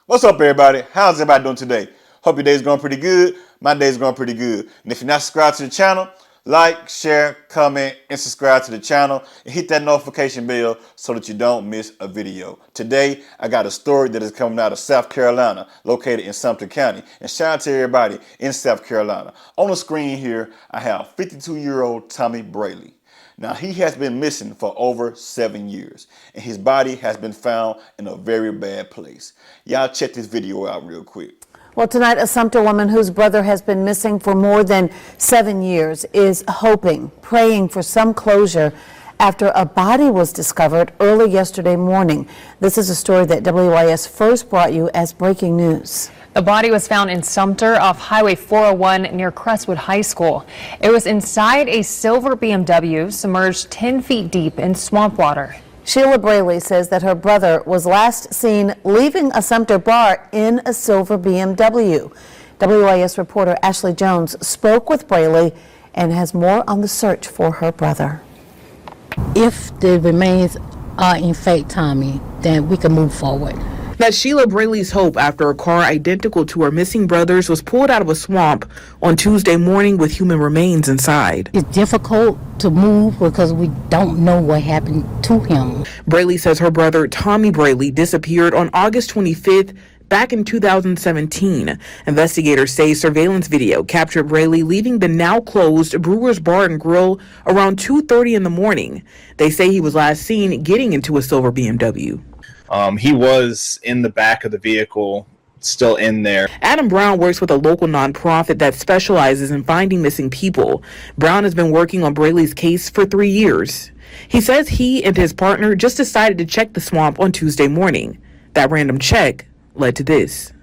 What's up, everybody? How's everybody doing today? Hope your day's going pretty good. My day's going pretty good. And if you're not subscribed to the channel, like, share, comment, and subscribe to the channel. And hit that notification bell so that you don't miss a video. Today, I got a story that is coming out of South Carolina, located in Sumter County. And shout out to everybody in South Carolina. On the screen here, I have 52-year-old Tommy Brailey. Now, he has been missing for over 7 years, and his body has been found in a very bad place. Y'all check this video out real quick. Well, tonight, a Sumter woman whose brother has been missing for more than 7 years is hoping, praying for some closure after a body was discovered early yesterday morning. This is a story that WIS first brought you as breaking news. The body was found in Sumter off Highway 401 near Crestwood High School. It was inside a silver BMW submerged 10 feet deep in swamp water. Sheila Brailey says that her brother was last seen leaving a Sumter bar in a silver BMW. WIS reporter Ashley Jones spoke with Brailey and has more on the search for her brother. If the remains are in fact Tommy, then we can move forward. That's Sheila Brailey's hope after a car identical to her missing brother's was pulled out of a swamp on Tuesday morning with human remains inside. It's difficult to move because we don't know what happened to him. Brailey says her brother Tommy Brailey disappeared on August 25th back in 2017. Investigators say surveillance video captured Brailey leaving the now closed Brewer's Bar and Grill around 2:30 in the morning. They say he was last seen getting into a silver BMW. He was in the back of the vehicle, still in there. Adam Brown works with a local nonprofit that specializes in finding missing people. Brown has been working on Brailey's case for 3 years. He says he and his partner just decided to check the swamp on Tuesday morning. That random check led to this.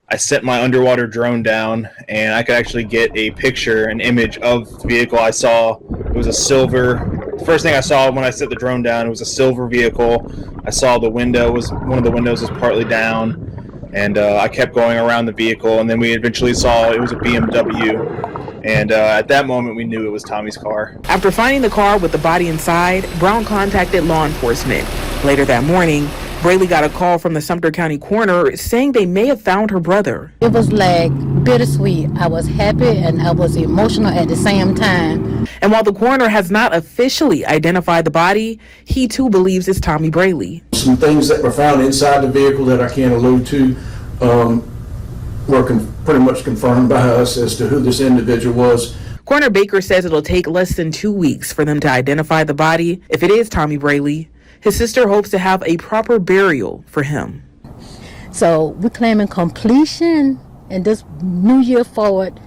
I set my underwater drone down, and I could actually get a picture, an image of the vehicle I saw. It was a silver. The first thing I saw when I set the drone down, it was a silver vehicle. I saw the window one of the windows was partly down, and I kept going around the vehicle, and then we eventually saw it was a BMW. And at that moment, we knew it was Tommy's car. After finding the car with the body inside, Brown contacted law enforcement. Later that morning, Brailey got a call from the Sumter County coroner saying they may have found her brother. It was like bittersweet. I was happy and I was emotional at the same time. And while the coroner has not officially identified the body, he too believes it's Tommy Brailey. Some things that were found inside the vehicle that I can't allude to were pretty much confirmed by us as to who this individual was. Coroner Baker says it'll take less than 2 weeks for them to identify the body. If it is Tommy Brailey, his sister hopes to have a proper burial for him. So we're claiming completion, and this new year forward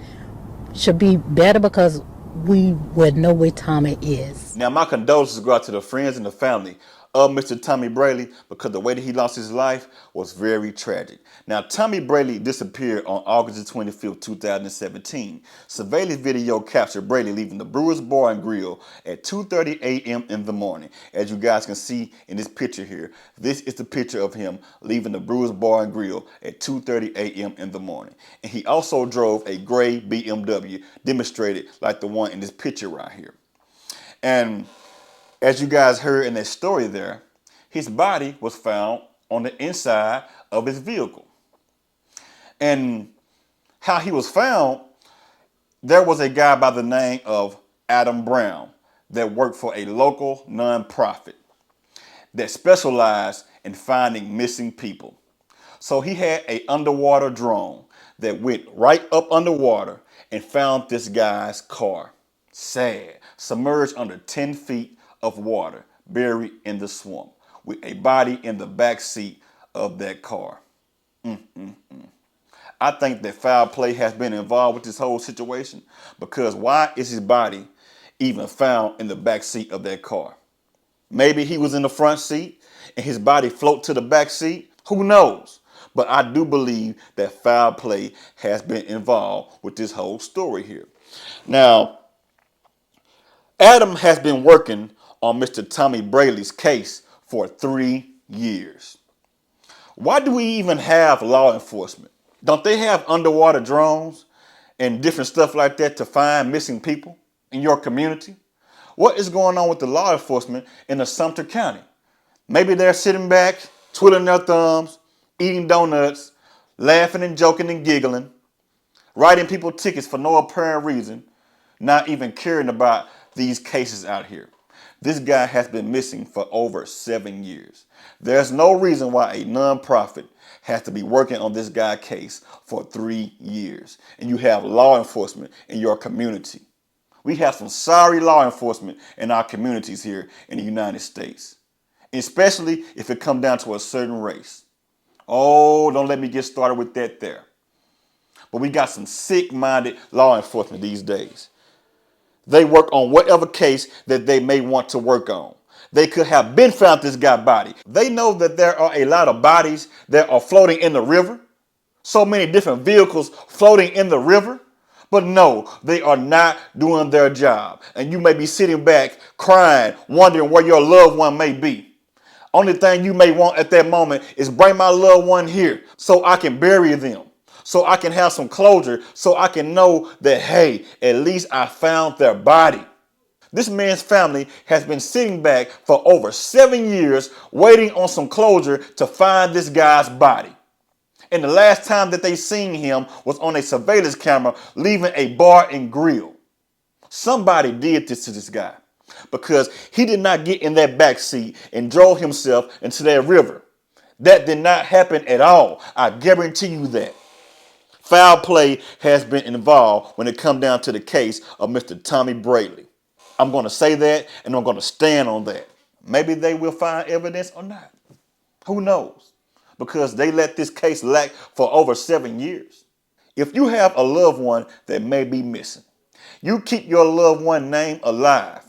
should be better because we would know where Tommy is. Now, my condolences go out to the friends and the family of Mr. Tommy Brailey because the way that he lost his life was very tragic. Now, Tommy Brailey disappeared on August 25th, 2017. Surveillance video captured Brailey leaving the Brewer's Bar and Grill at 2:30 a.m. in the morning. As you guys can see in this picture here, this is the picture of him leaving the Brewer's Bar and Grill at 2:30 a.m. in the morning. And he also drove a gray BMW, demonstrated like the one in this picture right here. And as you guys heard in that story there, his body was found on the inside of his vehicle. And how he was found, there was a guy by the name of Adam Brown that worked for a local nonprofit that specialized in finding missing people. So he had an underwater drone that went right up underwater and found this guy's car. Sad, submerged under 10 feet of water, buried in the swamp, with a body in the back seat of that car. I think that foul play has been involved with this whole situation, because why is his body even found in the back seat of that car? Maybe he was in the front seat and his body floated to the back seat. Who knows? But I do believe that foul play has been involved with this whole story here. Now, Adam has been working on Mr. Tommy Brailey's case for 3 years. Why do we even have law enforcement? Don't they have underwater drones and different stuff like that to find missing people in your community? What is going on with the law enforcement in the Sumter County? Maybe they're sitting back, twiddling their thumbs, eating donuts, laughing and joking and giggling, writing people tickets for no apparent reason, not even caring about these cases out here. This guy has been missing for over 7 years. There's no reason why a nonprofit has to be working on this guy's case for 3 years. And you have law enforcement in your community. We have some sorry law enforcement in our communities here in the United States, especially if it comes down to a certain race. Oh, don't let me get started with that there. But we got some sick-minded law enforcement these days. They work on whatever case that they may want to work on. They could have been found this guy's body. They know that there are a lot of bodies that are floating in the river. So many different vehicles floating in the river. But no, they are not doing their job. And you may be sitting back crying, wondering where your loved one may be. Only thing you may want at that moment is bring my loved one here so I can bury them, so I can have some closure, so I can know that, hey, at least I found their body. This man's family has been sitting back for over 7 years waiting on some closure to find this guy's body. And the last time that they seen him was on a surveillance camera leaving a bar and grill. Somebody did this to this guy because he did not get in that back seat and drove himself into that river. That did not happen at all. I guarantee you that. Foul play has been involved when it comes down to the case of Mr. Tommy Brailey. I'm going to say that and I'm going to stand on that. Maybe they will find evidence or not. Who knows? Because they let this case lag for over 7 years. If you have a loved one that may be missing, you keep your loved one name alive.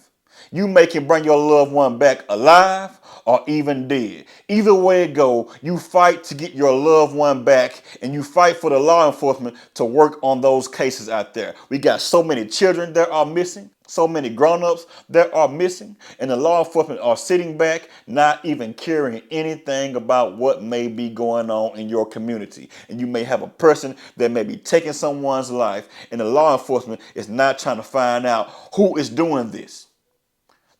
You make him bring your loved one back alive or even dead. Either way it go, you fight to get your loved one back and you fight for the law enforcement to work on those cases out there. We got so many children that are missing, so many grown-ups that are missing, and the law enforcement are sitting back not even caring anything about what may be going on in your community. And you may have a person that may be taking someone's life and the law enforcement is not trying to find out who is doing this.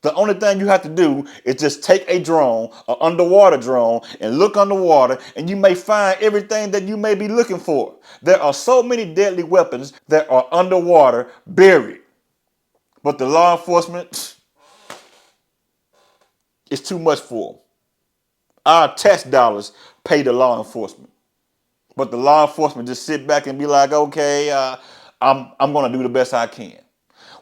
The only thing you have to do is just take a drone, an underwater drone, and look underwater, and you may find everything that you may be looking for. There are so many deadly weapons that are underwater buried. But the law enforcement, it's too much for them. Our tax dollars pay the law enforcement. But the law enforcement just sit back and be like, okay, I'm going to do the best I can.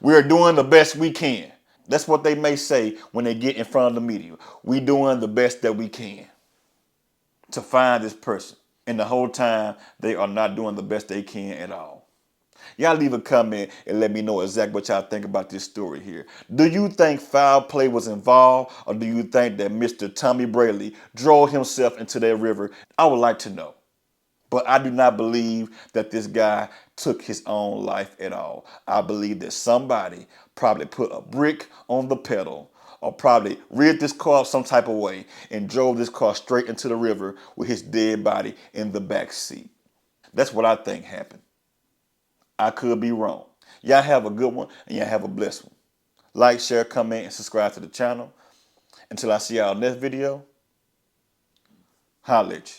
We're doing the best we can. That's what they may say when they get in front of the media. We doing the best that we can to find this person. And the whole time, they are not doing the best they can at all. Y'all leave a comment and let me know exactly what y'all think about this story here. Do you think foul play was involved, or do you think that Mr. Tommy Brailey drove himself into that river? I would like to know. But I do not believe that this guy took his own life at all. I believe that somebody probably put a brick on the pedal or probably reared this car some type of way and drove this car straight into the river with his dead body in the back seat. That's what I think happened. I could be wrong. Y'all have a good one and y'all have a blessed one. Like, share, comment, and subscribe to the channel. Until I see y'all next video, holla at you.